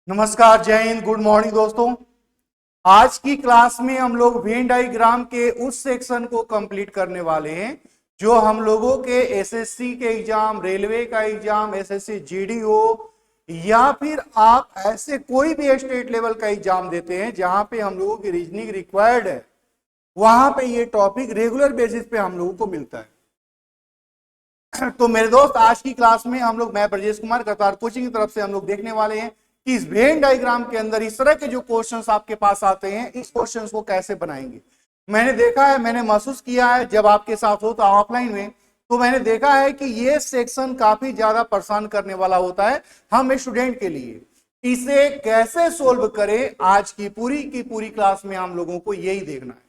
नमस्कार, जय Hind, good morning दोस्तों। आज की क्लास में हम लोग वेन डायग्राम के उस सेक्शन को कंप्लीट करने वाले हैं जो हम लोगों के एसएससी के एग्जाम, रेलवे का एग्जाम, एसएससी जीडी हो या फिर आप ऐसे कोई भी स्टेट लेवल का एग्जाम देते हैं जहां पे हम लोगों की रीजनिंग रिक्वायर्ड है, वहां पे ये टॉपिक रेगुलर बेसिस पे हम लोगों को मिलता है। तो मेरे दोस्त, आज की क्लास में हम लोग, मैं ब्रजेश कुमार कतार कोचिंग की तरफ से हम लोग देखने वाले हैं कि इस वेन डायग्राम के अंदर इस तरह के जो क्वेश्चंस आपके पास आते हैं, इस क्वेश्चंस को कैसे बनाएंगे। मैंने देखा है, मैंने महसूस किया है जब आपके साथ होता ऑफलाइन में, तो मैंने देखा है कि ये सेक्शन काफी ज्यादा परेशान करने वाला होता है हम स्टूडेंट के लिए। इसे कैसे सोल्व करें, आज की पूरी क्लास में हम लोगों को यही देखना है।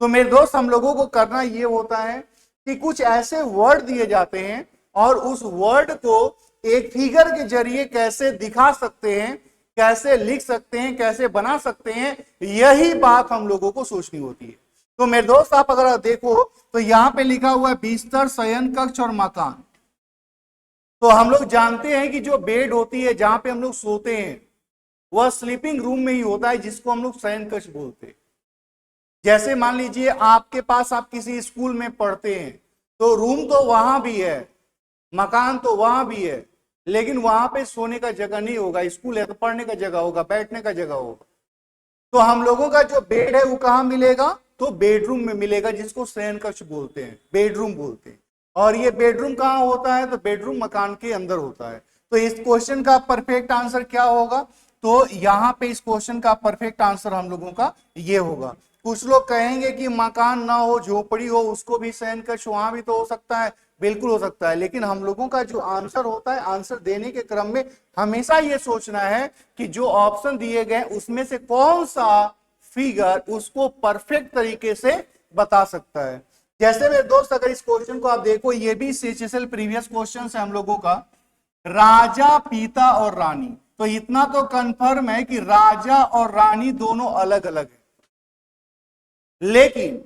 तो मेरे दोस्त, हम लोगों को करना ये होता है कि कुछ ऐसे वर्ड दिए जाते हैं और उस वर्ड को एक फिगर के जरिए कैसे दिखा सकते हैं, कैसे लिख सकते हैं, कैसे बना सकते हैं, यही बात हम लोगों को सोचनी होती है। तो मेरे दोस्त, आप अगर देखो तो यहां पे लिखा हुआ है बिस्तर, शयन कक्ष और मकान। तो हम लोग जानते हैं कि जो बेड होती है जहां पे हम लोग सोते हैं वह स्लीपिंग रूम में ही होता है, जिसको हम लोग शयन कक्ष बोलते हैं। जैसे मान लीजिए आपके पास, आप किसी स्कूल में पढ़ते हैं तो रूम तो वहां भी है, मकान तो वहां भी है, लेकिन वहां पे सोने का जगह नहीं होगा। स्कूल है तो पढ़ने का जगह होगा, बैठने का जगह होगा। तो हम लोगों का जो बेड है वो कहां मिलेगा? तो बेडरूम में मिलेगा, जिसको शयन कक्ष बोलते हैं, बेडरूम बोलते हैं। और ये बेडरूम कहां होता है? तो बेडरूम मकान के अंदर होता है। तो इस क्वेश्चन का परफेक्ट आंसर क्या होगा? तो यहां पे इस क्वेश्चन का परफेक्ट आंसर हम लोगों का ये होगा। कुछ लोग कहेंगे कि मकान ना हो, झोपड़ी हो, उसको भी शयन कक्ष, वहां भी तो हो सकता है। बिल्कुल हो सकता है, लेकिन हम लोगों का जो आंसर होता है, आंसर देने के क्रम में हमेशा ये सोचना है कि जो ऑप्शन दिए गए उसमें से कौन सा फिगर उसको परफेक्ट तरीके से बता सकता है। जैसे मेरे दोस्त, अगर इस क्वेश्चन को आप देखो, ये भी सीएचएसएल प्रीवियस क्वेश्चन है हम लोगों का, राजा, पिता और रानी। तो इतना तो कंफर्म है कि राजा और रानी दोनों अलग अलग है। लेकिन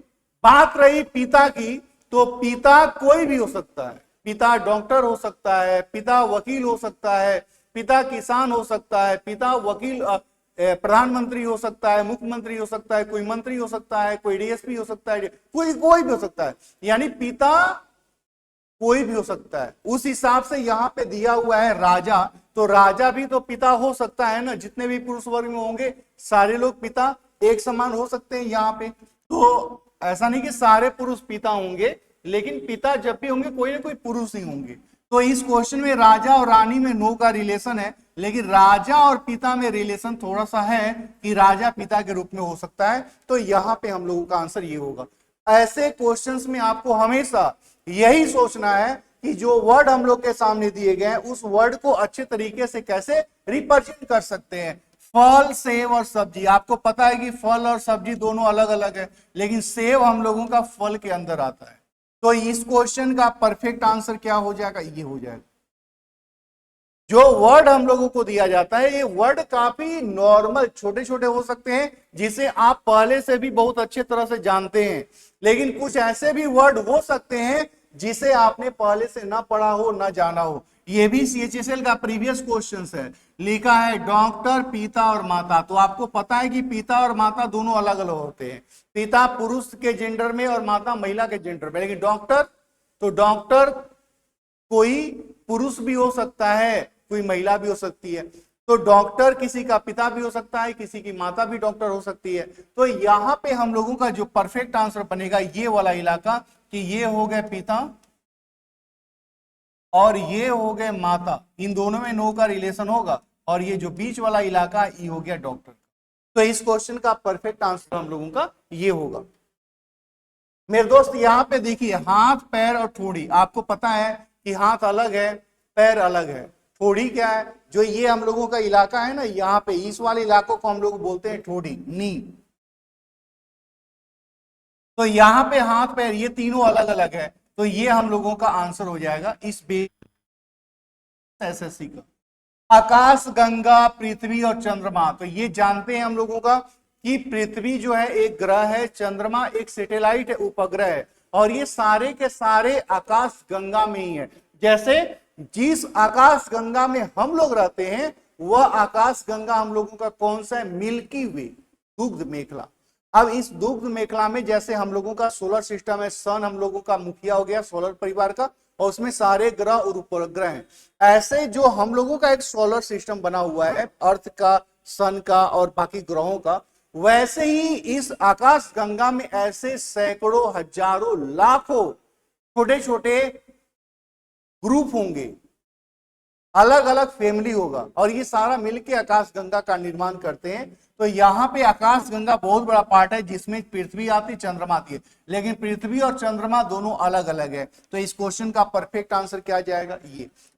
बात रही पिता की, तो पिता कोई भी हो सकता है। पिता डॉक्टर हो सकता है, पिता वकील हो सकता है, पिता किसान हो सकता है, पिता वकील, प्रधानमंत्री हो सकता है, मुख्यमंत्री हो सकता है, कोई मंत्री हो सकता है, कोई डीएसपी हो सकता है, कोई भी हो सकता है। यानी पिता कोई भी हो सकता है। उस हिसाब से यहां पे दिया हुआ है राजा, तो राजा भी तो पिता हो सकता है ना। जितने भी पुरुष वर्ग में होंगे सारे लोग पिता एक समान हो सकते हैं यहाँ पे। तो ऐसा नहीं कि सारे पुरुष पिता होंगे, लेकिन पिता जब भी होंगे कोई ना कोई पुरुष ही होंगे। तो इस क्वेश्चन में राजा और रानी में नो का रिलेशन है, लेकिन राजा और पिता में रिलेशन थोड़ा सा है कि राजा पिता के रूप में हो सकता है। तो यहां पे हम लोगों का आंसर ये होगा। ऐसे क्वेश्चंस में आपको हमेशा यही सोचना है कि जो वर्ड हम लोग के सामने दिए गए हैं उस वर्ड को अच्छे तरीके से कैसे रिप्रेजेंट कर सकते हैं। फल, सेब और सब्जी, आपको पता है कि फल और सब्जी दोनों अलग अलग है, लेकिन सेब हम लोगों का फल के अंदर आता है। तो इस क्वेश्चन का परफेक्ट आंसर क्या हो जाएगा? ये हो जाएगा। जो वर्ड हम लोगों को दिया जाता है, ये वर्ड काफी नॉर्मल छोटे छोटे हो सकते हैं, जिसे आप पहले से भी बहुत अच्छे तरह से जानते हैं। लेकिन कुछ ऐसे भी वर्ड हो सकते हैं जिसे आपने पहले से ना पढ़ा हो, ना जाना हो। ये भी सीएचएसएल का प्रीवियस क्वेश्चन है। लिखा है डॉक्टर, पिता और माता। तो आपको पता है कि पिता और माता दोनों अलग अलग होते हैं। पिता पुरुष के जेंडर में और माता महिला के जेंडर में। लेकिन डॉक्टर, तो डॉक्टर कोई पुरुष भी हो सकता है, कोई महिला भी हो सकती है। तो डॉक्टर किसी का पिता भी हो सकता है, किसी की माता भी डॉक्टर हो सकती है। तो यहां पे हम लोगों का जो परफेक्ट आंसर बनेगा, ये वाला इलाका, कि ये हो गए पिता और ये हो गए माता, इन दोनों में नो का रिलेशन होगा। और ये जो बीच वाला इलाका, ये हो गया डॉक्टर। तो इस क्वेश्चन का परफेक्ट आंसर हम लोगों का ये होगा। मेरे दोस्त, यहां पे देखिए, हाथ, पैर और ठोड़ी। आपको पता है कि हाथ अलग है, पैर अलग है, ठोड़ी क्या है? जो ये हम लोगों का इलाका है ना, यहाँ पे इस वाले इलाकों को हम लोग बोलते हैं ठोड़ी, नी। तो यहाँ पे हाथ, पैर, ये तीनों अलग अलग है। तो ये हम लोगों का आंसर हो जाएगा इस बेस एसएससी का। आकाश गंगा, पृथ्वी और चंद्रमा। तो ये जानते हैं हम लोगों का कि पृथ्वी जो है एक ग्रह है, चंद्रमा एक सैटेलाइट है, उपग्रह है। और ये सारे के सारे आकाश गंगा में ही है। जैसे जिस आकाश गंगा में हम लोग रहते हैं, वह आकाश गंगा हम लोगों का कौन सा है? मिल्की वे, दुग्ध मेखला। अब इस दुग्ध मेखला में जैसे हम लोगों का सोलर सिस्टम है, सन हम लोगों का मुखिया हो गया सोलर परिवार का, और उसमें सारे ग्रह और उपग्रह हैं। ऐसे जो हम लोगों का एक सोलर सिस्टम बना हुआ है अर्थ का, सन का और बाकी ग्रहों का, वैसे ही इस आकाश गंगा में ऐसे सैकड़ों, हजारों, लाखों छोटे छोटे ग्रुप होंगे, अलग अलग फैमिली होगा, और ये सारा मिलके आकाश गंगा का निर्माण करते हैं। तो यहाँ पे आकाश गंगा बहुत बड़ा पार्ट है जिसमें पृथ्वी आती, चंद्रमा आती है, लेकिन पृथ्वी और चंद्रमा दोनों अलग अलग है। तो इस क्वेश्चन का परफेक्ट आंसर क्या जाएगा?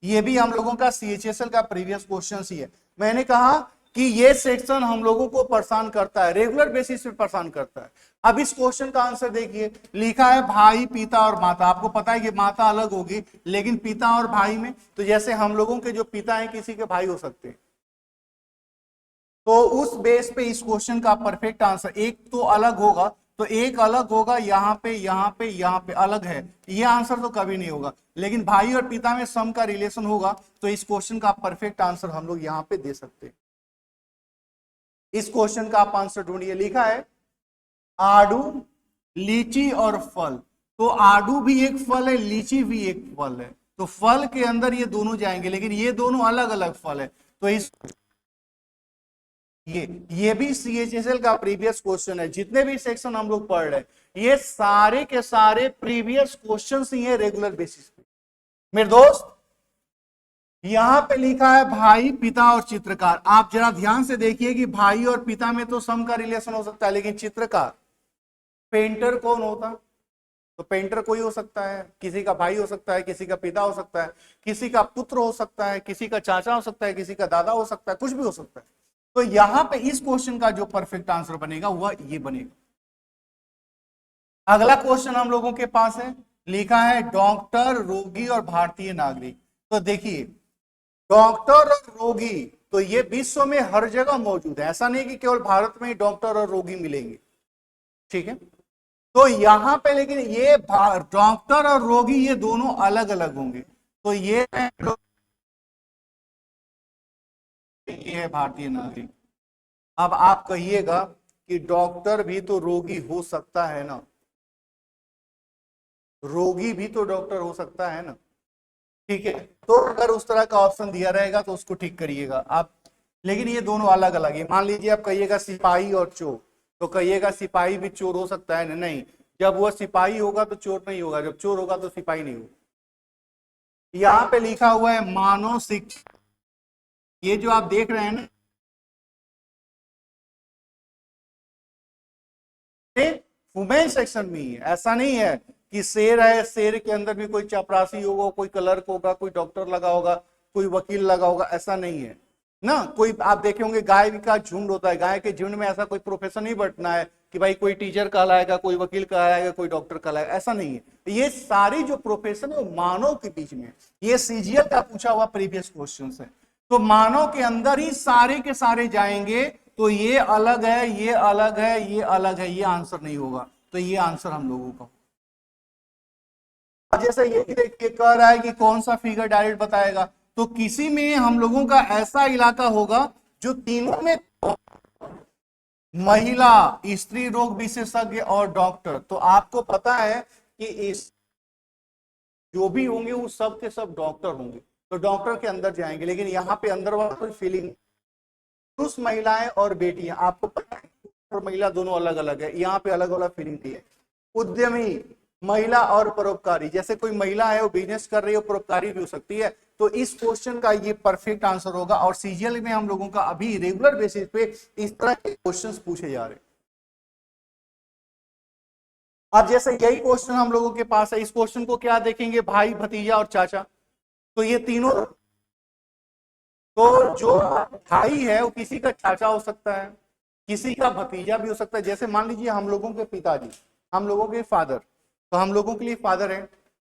ये भी हम लोगों का CHSL का प्रीवियस क्वेश्चन ही है। मैंने कहा कि ये सेक्शन हम लोगों को परेशान करता है, रेगुलर बेसिस पे परेशान करता है। अब इस क्वेश्चन का आंसर देखिए, लिखा है भाई, पिता और माता। आपको पता है कि माता अलग होगी, लेकिन पिता और भाई में, तो जैसे हम लोगों के जो पिता हैं किसी के भाई हो सकते हैं, तो उस बेस पे इस क्वेश्चन का परफेक्ट आंसर, एक तो अलग होगा, तो एक अलग होगा, यहाँ पे यहाँ पे यहाँ पे अलग है, ये आंसर तो कभी नहीं होगा। लेकिन भाई और पिता में सम का रिलेशन होगा, तो इस क्वेश्चन का परफेक्ट आंसर हम लोग यहाँ पे दे सकते हैं। इस क्वेश्चन का आप आंसर ढूंढिए। लिखा है आड़ू, लीची और फल। तो आड़ू भी एक फल है, लीची भी एक फल है, तो फल के अंदर ये दोनों जाएंगे, लेकिन ये दोनों अलग अलग फल है। तो इस ये भी CHSL का प्रीवियस क्वेश्चन है। जितने भी सेक्शन हम लोग पढ़ रहे हैं, ये सारे के सारे प्रीवियस क्वेश्चंस ही है रेगुलर बेसिस पे। मेरे दोस्त, यहां पे लिखा है भाई, पिता और चित्रकार। आप जरा ध्यान से देखिए कि भाई और पिता में तो सम का रिलेशन हो सकता है, लेकिन चित्रकार, पेंटर कौन होता? तो पेंटर कोई हो सकता है, किसी का भाई हो सकता है, किसी का पिता हो सकता है, किसी का पुत्र हो सकता है, किसी का चाचा हो सकता है, किसी का दादा हो सकता है, कुछ भी हो सकता है। तो यहां पे इस क्वेश्चन का जो परफेक्ट आंसर बनेगा वह ये बनेगा। अगला क्वेश्चन हम लोगों के पास है, लिखा है डॉक्टर, रोगी और भारतीय नागरिक। तो देखिए, डॉक्टर और रोगी, तो ये विश्व में हर जगह मौजूद है, ऐसा नहीं कि केवल भारत में ही डॉक्टर और रोगी मिलेंगे, ठीक है। तो यहां पे लेकिन ये डॉक्टर और रोगी ये दोनों अलग अलग होंगे, तो ये है भारतीय नागरिक। अब आप कहिएगा कि डॉक्टर भी तो रोगी हो सकता है ना, रोगी भी तो डॉक्टर हो सकता है ना, ठीक है। तो अगर उस तरह का ऑप्शन दिया रहेगा तो उसको ठीक करिएगा आप, लेकिन ये दोनों अलग अलग है। मान लीजिए आप कहिएगा सिपाही और चोर, तो कहिएगा सिपाही भी चोर हो सकता है ना? नहीं, जब वह सिपाही होगा तो चोर नहीं होगा, जब चोर होगा तो सिपाही नहीं होगा। यहां पे लिखा हुआ है मानव शिक्षा, ये जो आप देख रहे हैं ना, वुमेन सेक्शन में ही है। ऐसा नहीं है कि शेर है, शेर के अंदर भी कोई चपरासी होगा, कोई क्लर्क होगा, कोई डॉक्टर लगा होगा, कोई वकील लगा होगा, ऐसा नहीं है ना। कोई आप देखे होंगे गाय का झुंड होता है, गाय के झुंड में ऐसा कोई प्रोफेशन नहीं बटना है कि भाई कोई टीचर कहलाएगा, कोई वकील कहलाएगा, कोई डॉक्टर कहलाएगा, ऐसा नहीं है। ये सारी जो प्रोफेशन है वो मानव के बीच में, ये CGL का पूछा हुआ प्रीवियस क्वेश्चन है। तो मानव के अंदर ही सारे के सारे जाएंगे, तो ये अलग है, ये अलग है, ये अलग है, ये आंसर नहीं होगा। तो ये आंसर हम लोगों का, जैसे ये देख के कह रहा है कि कौन सा फिगर डायरेक्ट बताएगा, तो किसी में हम लोगों का ऐसा इलाका होगा जो तीनों में, महिला, स्त्री रोग विशेषज्ञ और डॉक्टर। तो आपको पता है कि इस जो भी होंगे वो सब के सब डॉक्टर होंगे, तो डॉक्टर के अंदर जाएंगे। लेकिन यहाँ पे अंदर वाला कोई फीलिंग, पुरुष महिलाएं और बेटियां, आपको पता है और महिला दोनों अलग अलग है, यहाँ पे अलग अलग फीलिंग दी है। उद्यमी, महिला और परोपकारी, जैसे कोई महिला है वो बिजनेस कर रही है, परोपकारी भी हो सकती है। तो इस क्वेश्चन का ये परफेक्ट आंसर होगा। और CGL में हम लोगों का अभी रेगुलर बेसिस पे इस तरह के क्वेश्चंस पूछे जा रहे हैं। अब जैसे यही क्वेश्चन हम लोगों के पास है, इस क्वेश्चन को क्या देखेंगे, भाई, भतीजा और चाचा। तो ये तीनों, तो जो भाई है वो किसी का चाचा हो सकता है, किसी का भतीजा भी हो सकता है। जैसे मान लीजिए हम लोगों के पिताजी, हम लोगों के फादर, तो हम लोगों के लिए फादर है,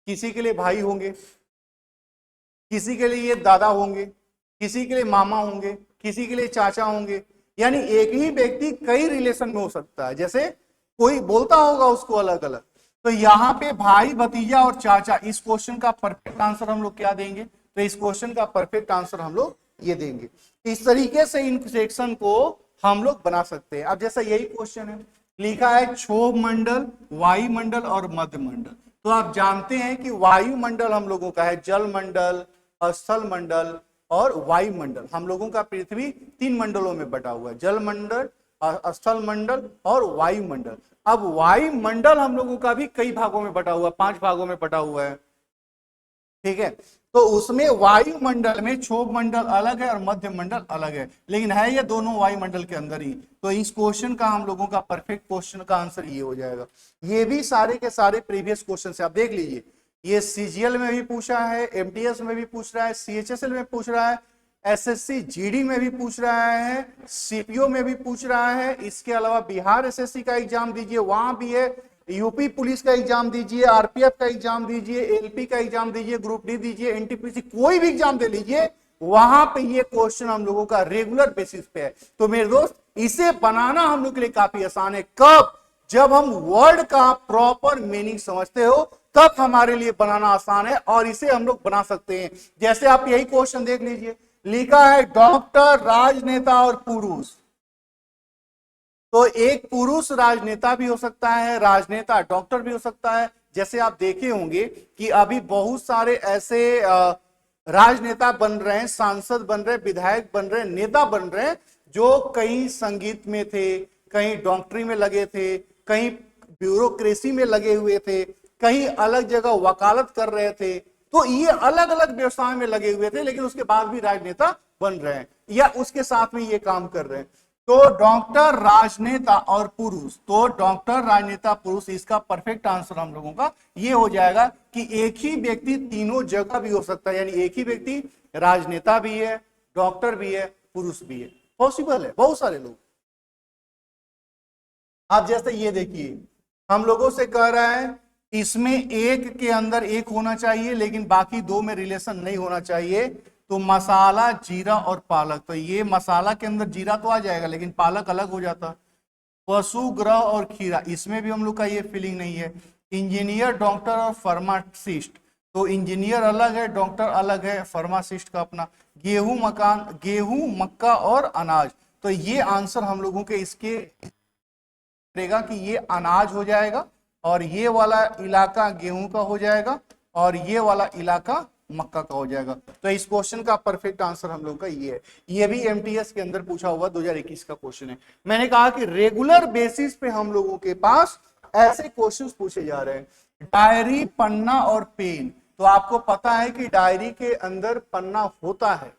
किसी के लिए भाई होंगे, किसी के लिए ये दादा होंगे, किसी के लिए मामा होंगे, किसी के लिए चाचा होंगे। यानी एक ही व्यक्ति कई रिलेशन में हो सकता है, जैसे कोई बोलता होगा उसको अलग अलग। तो यहाँ पे भाई, भतीजा और चाचा, इस क्वेश्चन का परफेक्ट आंसर हम लोग क्या देंगे? तो इस क्वेश्चन का परफेक्ट आंसर हम लोग ये देंगे। इस तरीके से इन सेक्शन को हम लोग बना सकते हैं। अब जैसा यही क्वेश्चन है, लिखा है क्षोभ मंडल, वायुमंडल और मध्य मंडल। तो आप जानते हैं कि वायुमंडल हम लोगों का है जल मंडल, स्थल मंडल और वायुमंडल। हम लोगों का पृथ्वी 3 मंडलों में बटा हुआ है, जल मंडल, स्थल मंडल और वायुमंडल। अब वायुमंडल हम लोगों का भी कई भागों में बटा हुआ है, 5 भागों में बटा हुआ है, ठीक है। तो उसमें वायुमंडल में क्षोभ मंडल अलग है और मध्य मंडल अलग है, लेकिन है ये दोनों वायुमंडल के अंदर ही। तो इस क्वेश्चन का हम लोगों का परफेक्ट क्वेश्चन का आंसर ये हो जाएगा। ये भी सारे के सारे प्रीवियस क्वेश्चन से आप देख लीजिए, ये सीजीएल में भी पूछा है, एमटीएस में भी पूछ रहा है, सीएचएसएल में पूछ रहा है, एसएससी जीडी में भी पूछ रहा है, सीपीओ में भी पूछ रहा है। इसके अलावा बिहार एसएससी का एग्जाम दीजिए, वहां भी है, यूपी पुलिस का एग्जाम दीजिए, आरपीएफ का एग्जाम दीजिए, एलपी का एग्जाम दीजिए, ग्रुप डी दीजिए, एनटीपीसी, कोई भी एग्जाम दे लीजिए, वहां पे ये क्वेश्चन हम लोगों का रेगुलर बेसिस पे है। तो मेरे दोस्त, इसे बनाना हम लोग के लिए काफी आसान है। कब? जब हम वर्ड का प्रॉपर मीनिंग समझते हो, तब हमारे लिए बनाना आसान है और इसे हम लोग बना सकते हैं। जैसे आप यही क्वेश्चन देख लीजिए, लिखा है डॉक्टर, राजनेता और पुरुष। तो एक पुरुष राजनेता भी हो सकता है, राजनेता डॉक्टर भी हो सकता है। जैसे आप देखे होंगे कि अभी बहुत सारे ऐसे राजनेता बन रहे हैं, सांसद बन रहे हैं, विधायक बन रहे हैं, नेता बन रहे हैं, जो कहीं संगीत में थे, कहीं डॉक्टरी में लगे थे, कहीं ब्यूरोक्रेसी में लगे हुए थे, कहीं अलग जगह वकालत कर रहे थे। तो ये अलग अलग व्यवसाय में लगे हुए थे, लेकिन उसके बाद भी राजनेता बन रहे हैं या उसके साथ में ये काम कर रहे हैं। तो डॉक्टर, राजनेता और पुरुष, तो डॉक्टर, राजनेता, पुरुष, इसका परफेक्ट आंसर हम लोगों का ये हो जाएगा कि एक ही व्यक्ति तीनों जगह भी हो सकता है, यानी एक ही व्यक्ति राजनेता भी है, डॉक्टर भी है, पुरुष भी है। पॉसिबल है, बहुत सारे लोग। आप जैसे ये देखिए, हम लोगों से कह रहा है इसमें एक के अंदर एक होना चाहिए, लेकिन बाकी 2 में रिलेशन नहीं होना चाहिए। तो मसाला, जीरा और पालक, तो ये मसाला के अंदर जीरा तो आ जाएगा, लेकिन पालक अलग हो जाता। पशु, ग्रह और खीरा, इसमें भी हम लोग का ये फीलिंग नहीं है। इंजीनियर, डॉक्टर और फार्मासिस्ट, तो इंजीनियर अलग है, डॉक्टर अलग है, फार्मासिस्ट का अपना। गेहूं, मकान, गेहूं, मक्का और अनाज, तो ये आंसर हम लोगों के इसके रहेगा कि ये अनाज हो जाएगा, और ये वाला इलाका गेहूं का हो जाएगा, और ये वाला इलाका मक्का का हो जाएगा। तो इस क्वेश्चन का परफेक्ट आंसर हम लोग का ये है। ये भी एमटीएस के अंदर पूछा हुआ 2021 का क्वेश्चन है। मैंने कहा कि रेगुलर बेसिस पे हम लोगों के पास ऐसे क्वेश्चंस पूछे जा रहे हैं। डायरी, पन्ना और पेन, तो आपको पता है कि डायरी के अंदर पन्ना होता है,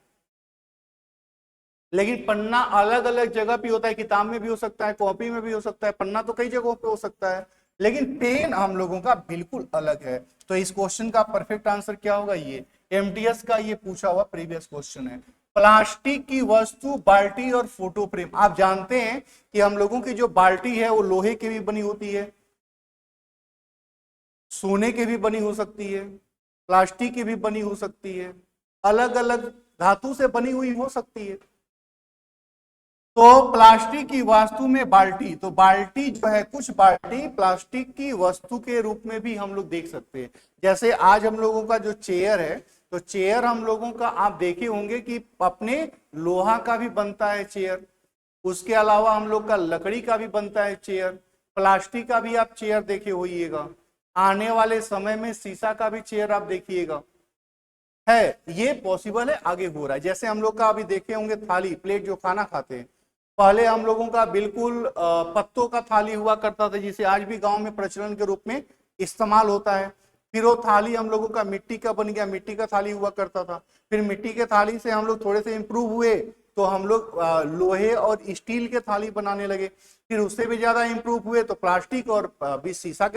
लेकिन पन्ना अलग अलग जगह भी होता है, किताब में भी हो सकता है, कॉपी में भी हो सकता है, पन्ना तो कई जगहों पे हो सकता है, लेकिन पेन हम लोगों का बिल्कुल अलग है। तो इस क्वेश्चन का परफेक्ट आंसर क्या होगा? ये एमटीएस का ये पूछा हुआ प्रीवियस क्वेश्चन है। प्लास्टिक की वस्तु, बाल्टी और फोटो फ्रेम, आप जानते हैं कि हम लोगों की जो बाल्टी है वो लोहे की भी बनी होती है, सोने की भी बनी हो सकती है, प्लास्टिक की भी बनी हो सकती है, अलग अलग धातु से बनी हुई हो सकती है। तो प्लास्टिक की वस्तु में बाल्टी, तो बाल्टी जो है, कुछ बाल्टी प्लास्टिक की वस्तु के रूप में भी हम लोग देख सकते हैं। जैसे आज हम लोगों का जो चेयर है, तो चेयर हम लोगों का आप देखे होंगे कि अपने लोहा का भी बनता है चेयर, उसके अलावा हम लोग का लकड़ी का भी बनता है चेयर, प्लास्टिक का भी आप चेयर देखे होइएगा, आने वाले समय में शीशा का भी चेयर आप देखिएगा, है ये पॉसिबल है, आगे हो रहा है। जैसे हम लोग का अभी देखे होंगे थाली, प्लेट जो खाना खाते हैं, पहले हम लोगों का बिल्कुल पत्तों का थाली हुआ करता था, जिसे आज भी गांव में प्रचलन के रूप में इस्तेमाल होता है। फिर वो थाली हम लोगों का मिट्टी का बन गया, मिट्टी का थाली हुआ करता था। फिर मिट्टी के थाली से हम लोग थोड़े से इंप्रूव हुए, तो हम लोग लोहे और स्टील के थाली बनाने लगे। फिर उससे भी ज्यादा इंप्रूव हुए तो प्लास्टिक और भी शीशा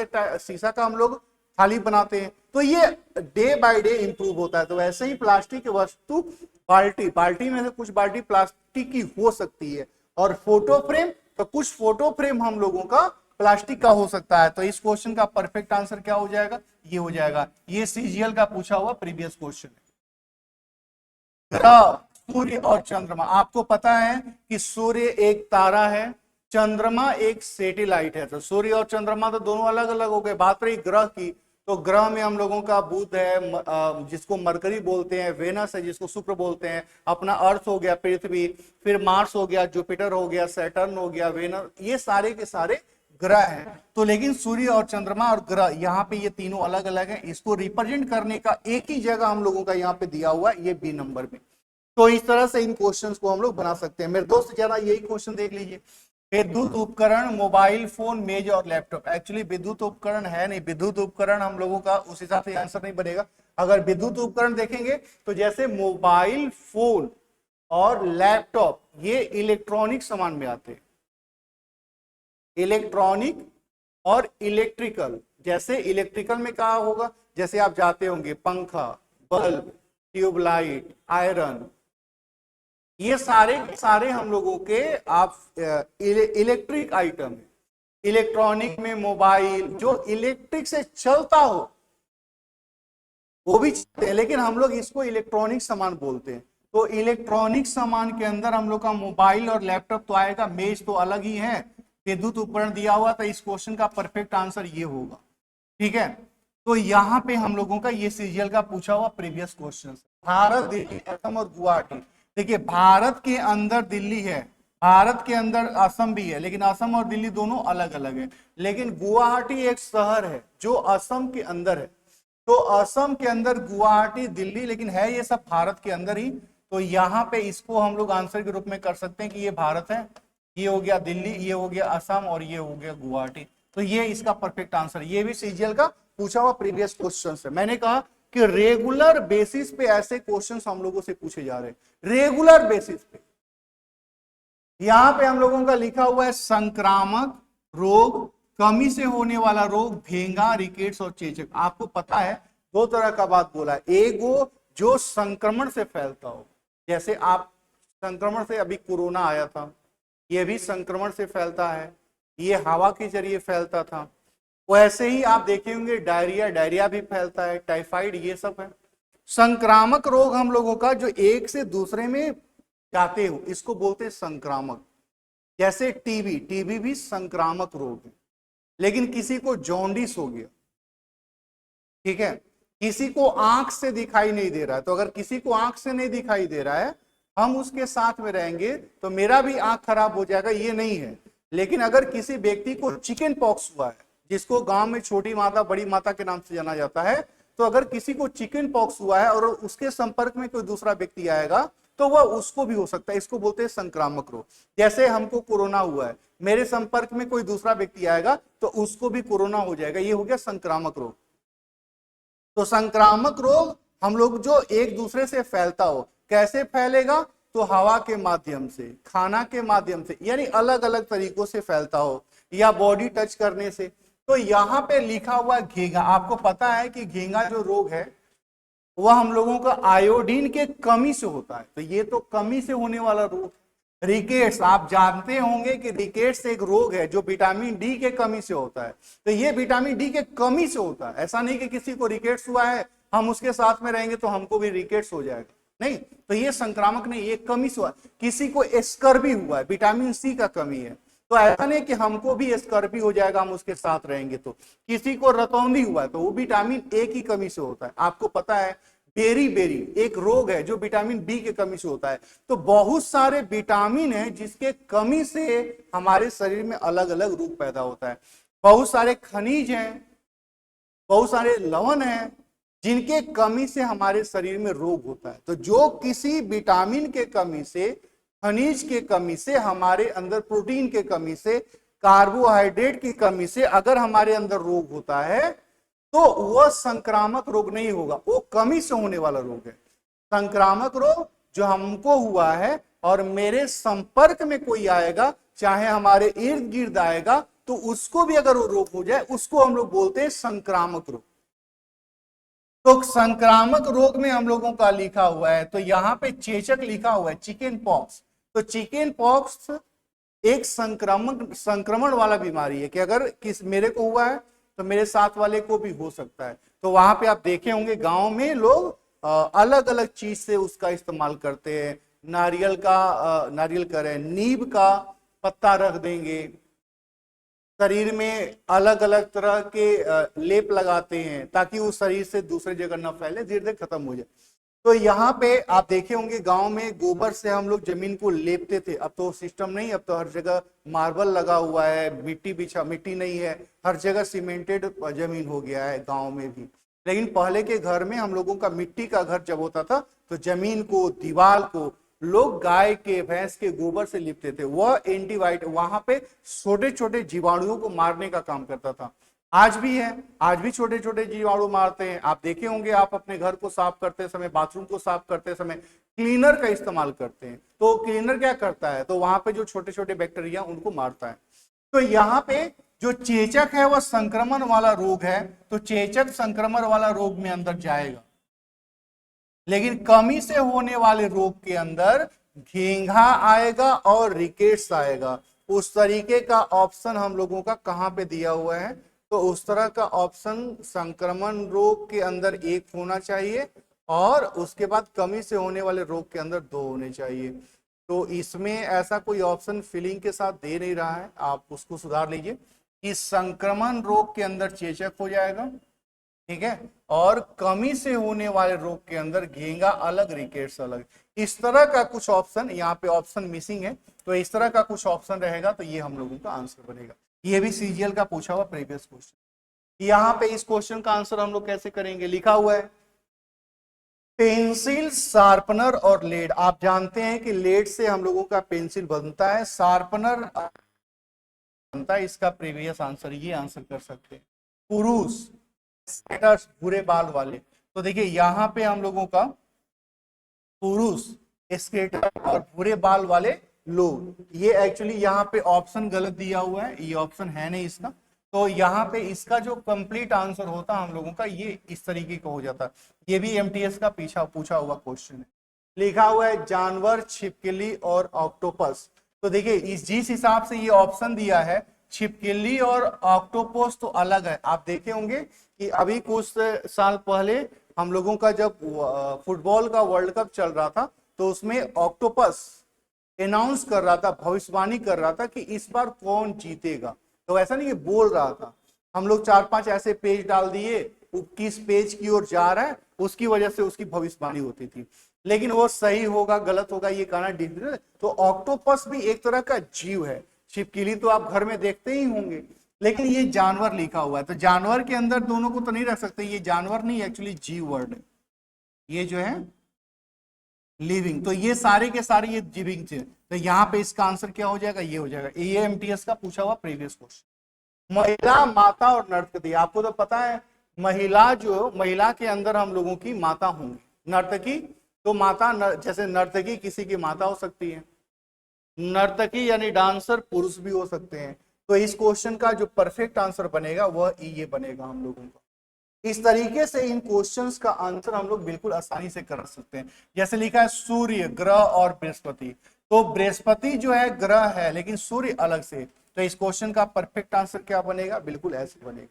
का हम लोग थाली बनाते हैं। तो ये डे बाय डे इंप्रूव होता है। तो वैसे ही प्लास्टिक की वस्तु, बाल्टी में से कुछ बाल्टी प्लास्टिक की हो सकती है, और फोटो फ्रेम, तो कुछ फोटो फ्रेम हम लोगों का प्लास्टिक का हो सकता है। तो इस क्वेश्चन का परफेक्ट आंसर क्या हो जाएगा? ये हो जाएगा। ये सीजीएल का पूछा हुआ प्रीवियस क्वेश्चन है। ग्रह, सूर्य और चंद्रमा, आपको पता है कि सूर्य एक तारा है, चंद्रमा एक सैटेलाइट है। तो सूर्य और चंद्रमा तो दोनों अलग अलग हो गए। बात रही ग्रह की, तो ग्रह में हम लोगों का बुध है, जिसको मरकरी बोलते हैं, वेनस है जिसको शुक्र बोलते हैं, अपना अर्थ हो गया पृथ्वी, फिर मार्स हो गया, जुपिटर हो गया, सैटर्न हो गया, वेनस, ये सारे के सारे ग्रह हैं। तो लेकिन सूर्य और चंद्रमा और ग्रह यहाँ पे ये तीनों अलग अलग हैं, इसको रिप्रेजेंट करने का एक ही जगह हम लोगों का यहाँ पे दिया हुआ है, ये बी नंबर में। तो इस तरह से इन क्वेश्चंस को हम लोग बना सकते हैं। मेरे दोस्त जरा यही क्वेश्चन देख लीजिए, विद्युत उपकरण, मोबाइल फोन, मेज और लैपटॉप। एक्चुअली विद्युत उपकरण है नहीं, विद्युत उपकरण हम लोगों का उस हिसाब से आंसर नहीं बनेगा। अगर विद्युत उपकरण देखेंगे तो जैसे मोबाइल फोन और लैपटॉप ये इलेक्ट्रॉनिक सामान में आते हैं, इलेक्ट्रॉनिक और इलेक्ट्रिकल। जैसे इलेक्ट्रिकल में कहा होगा, जैसे आप जाते होंगे पंखा, बल्ब, ट्यूबलाइट, आयरन, ये सारे हम लोगों के आप इलेक्ट्रिक आइटम है। इलेक्ट्रॉनिक में मोबाइल जो इलेक्ट्रिक से चलता हो वो भी चलते हैं, लेकिन हम लोग इसको इलेक्ट्रॉनिक सामान बोलते हैं। तो इलेक्ट्रॉनिक सामान के अंदर हम लोग का मोबाइल और लैपटॉप तो आएगा, मेज तो अलग ही है, विद्युत उपकरण दिया हुआ, तो इस क्वेश्चन का परफेक्ट आंसर ये होगा। ठीक है, तो यहाँ पे हम लोगों का ये सीजीएल का पूछा हुआ प्रीवियस क्वेश्चन। भारत, दिल्ली, असम और गुवाहाटी। देखिए भारत के अंदर दिल्ली है, भारत के अंदर असम भी है, लेकिन असम और दिल्ली दोनों अलग अलग है। लेकिन गुवाहाटी एक शहर है जो असम के अंदर है, तो असम के अंदर गुवाहाटी, दिल्ली, लेकिन है ये सब भारत के अंदर ही। तो यहाँ पे इसको हम लोग आंसर के रूप में कर सकते हैं कि ये भारत है, ये हो गया दिल्ली, ये हो गया असम और ये हो गया गुवाहाटी। तो ये इसका परफेक्ट आंसर। ये भी सीजीएल का पूछा हुआ प्रीवियस क्वेश्चन है। मैंने कहा कि रेगुलर बेसिस पे ऐसे क्वेश्चंस हम लोगों से पूछे जा रहे हैं, रेगुलर बेसिस पे। यहां पे हम लोगों का लिखा हुआ है संक्रामक रोग, कमी से होने वाला रोग, भेंगा, रिकेट्स और चेचक। आपको पता है दो तरह का बात बोला है, एक वो जो संक्रमण से फैलता हो, जैसे आप संक्रमण से, अभी कोरोना आया था, ये भी संक्रमण से फैलता है, ये हवा के जरिए फैलता था। वैसे ही आप देखे होंगे डायरिया, डायरिया भी फैलता है, टाइफाइड, ये सब है संक्रामक रोग हम लोगों का, जो एक से दूसरे में जाते हो, इसको बोलते हैं संक्रामक। जैसे टीबी, टीबी भी संक्रामक रोग है। लेकिन किसी को जॉन्डिस हो गया, ठीक है, किसी को आंख से दिखाई नहीं दे रहा है, तो अगर किसी को आंख से नहीं दिखाई दे रहा है, हम उसके साथ में रहेंगे तो मेरा भी आंख खराब हो जाएगा, ये नहीं है। लेकिन अगर किसी व्यक्ति को चिकन पॉक्स हुआ है, जिसको गांव में छोटी माता, बड़ी माता के नाम से जाना जाता है, तो अगर किसी को चिकन पॉक्स हुआ है और उसके संपर्क में कोई दूसरा व्यक्ति आएगा तो वह उसको भी हो सकता है, इसको बोलते हैं संक्रामक रोग। जैसे हमको कोरोना हुआ है, मेरे संपर्क में कोई दूसरा व्यक्ति आएगा तो उसको भी कोरोना हो जाएगा, ये हो गया संक्रामक रोग। तो संक्रामक रोग हम लोग जो एक दूसरे से फैलता हो, कैसे फैलेगा, तो हवा के माध्यम से, खाना के माध्यम से, यानी अलग अलग तरीकों से फैलता हो, या बॉडी टच करने से। तो यहाँ पे लिखा हुआ घेंगा, आपको पता है कि घेंगा जो रोग है वह हम लोगों का आयोडीन के कमी से होता है, तो ये तो कमी से होने वाला रोग। रिकेट्स, आप जानते होंगे कि रिकेट्स एक रोग है जो विटामिन डी के कमी से होता है, तो ये विटामिन डी के कमी से होता है। ऐसा नहीं कि किसी को रिकेट्स हुआ है हम उसके साथ में रहेंगे तो हमको भी रिकेट्स हो जाएगा, नहीं, तो ये संक्रामक नहीं, ये कमी से हुआ। किसी को स्कर्वी हुआ है, विटामिन सी का कमी है, तो ऐसा नहीं कि हमको भी स्कर्वी हो जाएगा हम उसके साथ रहेंगे। तो किसी को रतौंधी हुआ है तो वो विटामिन ए की कमी से होता है। आपको पता है बेरी बेरी एक रोग है जो विटामिन बी के कमी से होता है। तो बहुत सारे विटामिन है जिसके कमी से हमारे शरीर में अलग अलग रोग पैदा होता है। बहुत सारे खनिज हैं, बहुत सारे लवण हैं जिनके कमी से हमारे शरीर में रोग होता है। तो जो किसी विटामिन के कमी से, खनिज के कमी से, हमारे अंदर प्रोटीन के कमी से, कार्बोहाइड्रेट की कमी से अगर हमारे अंदर रोग होता है तो वह संक्रामक रोग नहीं होगा, वो कमी से होने वाला रोग है। संक्रामक रोग जो हमको हुआ है और मेरे संपर्क में कोई आएगा, चाहे हमारे इर्द गिर्द आएगा, तो उसको भी अगर वो रोग हो जाए उसको हम लोग बोलते हैं संक्रामक रोग। तो संक्रामक रोग में हम लोगों का लिखा हुआ है, तो यहाँ पे चेचक लिखा हुआ है, चिकन पॉक्स। तो चिकन पॉक्स एक संक्रमण वाला बीमारी है कि अगर मेरे को हुआ है तो मेरे साथ वाले को भी हो सकता है। तो वहां पे आप देखे होंगे गांव में लोग अलग अलग चीज से उसका इस्तेमाल करते हैं। नारियल का नीम का पत्ता रख देंगे, शरीर में अलग अलग तरह के लेप लगाते हैं ताकि वो शरीर से दूसरे जगह न फैले, धीरे धीरे खत्म हो जाए। तो यहाँ पे आप देखे होंगे गांव में गोबर से हम लोग जमीन को लेपते थे। अब तो सिस्टम नहीं, अब तो हर जगह मार्बल लगा हुआ है, मिट्टी नहीं है, हर जगह सीमेंटेड जमीन हो गया है गांव में भी। लेकिन पहले के घर में हम लोगों का मिट्टी का घर जब होता था तो जमीन को, दीवार को लोग गाय के, भैंस के गोबर से लिपते थे। वह एंटीबायोटिक, वहां पे छोटे छोटे जीवाणुओं को मारने का काम करता था। आज भी है, आज भी छोटे छोटे जीवाणु मारते हैं। आप देखे होंगे, आप अपने घर को साफ करते समय, बाथरूम को साफ करते समय क्लीनर का इस्तेमाल करते हैं। तो क्लीनर क्या करता है, तो वहां पे जो छोटे छोटे बैक्टीरिया उनको मारता है। तो यहाँ पे जो चेचक है वह संक्रमण वाला रोग है, तो चेचक संक्रमण वाला रोग में अंदर जाएगा। लेकिन कमी से होने वाले रोग के अंदर घेंघा आएगा और रिकेट्स आएगा। उस तरीके का ऑप्शन हम लोगों का कहां पे दिया हुआ है, तो उस तरह का ऑप्शन संक्रमण रोग के अंदर 1 होना चाहिए और उसके बाद कमी से होने वाले रोग के अंदर 2 होने चाहिए। तो इसमें ऐसा कोई ऑप्शन फिलिंग के साथ दे नहीं रहा है, आप उसको सुधार लीजिए कि संक्रमण रोग के अंदर चेचक हो जाएगा, ठीक है, और कमी से होने वाले रोग के अंदर घेंगा अलग, रिकेट्स अलग। इस तरह का कुछ ऑप्शन, यहाँ पे ऑप्शन मिसिंग है, तो इस तरह का कुछ ऑप्शन रहेगा तो ये हम लोगों का आंसर बनेगा। ये भी सीजीएल का पूछा हुआ प्रीवियस क्वेश्चन। यहाँ पे इस क्वेश्चन का आंसर हम लोग कैसे करेंगे, लिखा हुआ है पेंसिल, शार्पनर और लेड। आप जानते हैं कि लेड से हम लोगों का पेंसिल बनता है, शार्पनर बनता है। इसका प्रीवियस आंसर ये आंसर कर सकते हैं। पुरुष, स्केटर्स, भूरे बाल वाले। तो देखिए यहाँ पे हम लोगों का पुरुष, स्केटर और भूरे बाल वाले लोग, ये एक्चुअली यहाँ पे ऑप्शन गलत दिया हुआ है, ये ऑप्शन है नहीं इसका। तो यहाँ पे इसका जो कंप्लीट आंसर होता हम लोगों का ये इस तरीके का हो जाता। ये भी एमटीएस का पूछा हुआ क्वेश्चन है। लिखा हुआ है जानवर, छिपकली और ऑक्टोपस। तो देखिए जिस हिसाब से ये ऑप्शन दिया है, छिपकली और ऑक्टोपस तो अलग है। आप देखे होंगे कि अभी कुछ साल पहले हम लोगों का जब फुटबॉल का वर्ल्ड कप चल रहा था तो उसमें ऑक्टोपस अनाउंस कर रहा था, भविष्यवाणी कर रहा था कि इस बार कौन जीतेगा। तो ऐसा नहीं कि बोल रहा था, हम लोग 4-5 ऐसे पेज डाल दिए, किस पेज की ओर जा रहा है उसकी वजह से उसकी भविष्यवाणी होती थी। लेकिन वो सही होगा गलत होगा ये कहना डिफिकल्ट। तो ऑक्टोपस भी एक तरह का जीव है। छिपकली तो आप घर में देखते ही होंगे, लेकिन ये जानवर लिखा हुआ है, तो जानवर के अंदर दोनों को तो नहीं रख सकते। ये जानवर नहीं, एक्चुअली जीव वर्ड है, ये जो है लिविंग। तो ये सारे के सारे ये लिविंग थे। तो यहाँ पे इसका आंसर क्या हो जाएगा, ये हो जाएगा। ये एमटीएस का पूछा हुआ प्रीवियस क्वेश्चन। महिला, माता और नर्तकी। आपको तो पता है महिला के अंदर हम लोगों की माता होंगी। नर्तकी तो माता जैसे नर्तकी किसी की माता हो सकती है, नर्तकी यानी डांसर पुरुष भी हो सकते हैं। तो इस क्वेश्चन का जो परफेक्ट आंसर बनेगा वह ये बनेगा हम लोगों का। इस तरीके से इन क्वेश्चंस का आंसर हम लोग बिल्कुल आसानी से कर सकते हैं। जैसे लिखा है सूर्य, ग्रह और बृहस्पति। तो बृहस्पति जो है ग्रह है लेकिन सूर्य अलग से। तो इस क्वेश्चन का परफेक्ट आंसर क्या बनेगा, बिल्कुल ऐसे बनेगा।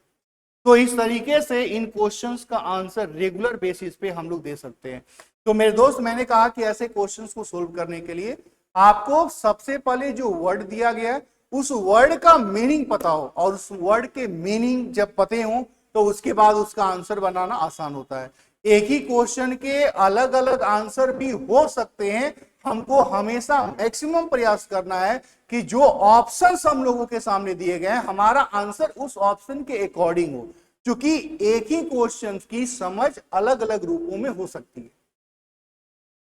तो इस तरीके से इन क्वेश्चंस का आंसर रेगुलर बेसिस पे हम लोग दे सकते हैं। तो मेरे दोस्त, मैंने कहा कि ऐसे क्वेश्चंस को सोल्व करने के लिए आपको सबसे पहले जो वर्ड दिया गया है उस वर्ड का मीनिंग पता हो, और उस वर्ड के मीनिंग जब पते हो तो उसके बाद उसका आंसर बनाना आसान होता है। एक ही क्वेश्चन के अलग अलग आंसर भी हो सकते हैं। हमको हमेशा मैक्सिमम प्रयास करना है कि जो ऑप्शंस हम लोगों के सामने दिए गए हैं हमारा आंसर उस ऑप्शन के अकॉर्डिंग हो, क्योंकि एक ही क्वेश्चन की समझ अलग अलग रूपों में हो सकती है।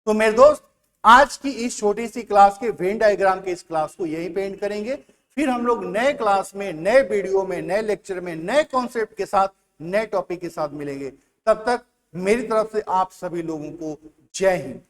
तो मेरे दोस्त, आज की इस छोटी सी क्लास के वेन डायग्राम के इस क्लास को यहीं पे एंड करेंगे। फिर हम लोग नए क्लास में, नए वीडियो में, नए लेक्चर में, नए कॉन्सेप्ट के साथ, नए टॉपिक के साथ मिलेंगे। तब तक मेरी तरफ से आप सभी लोगों को जय हिंद।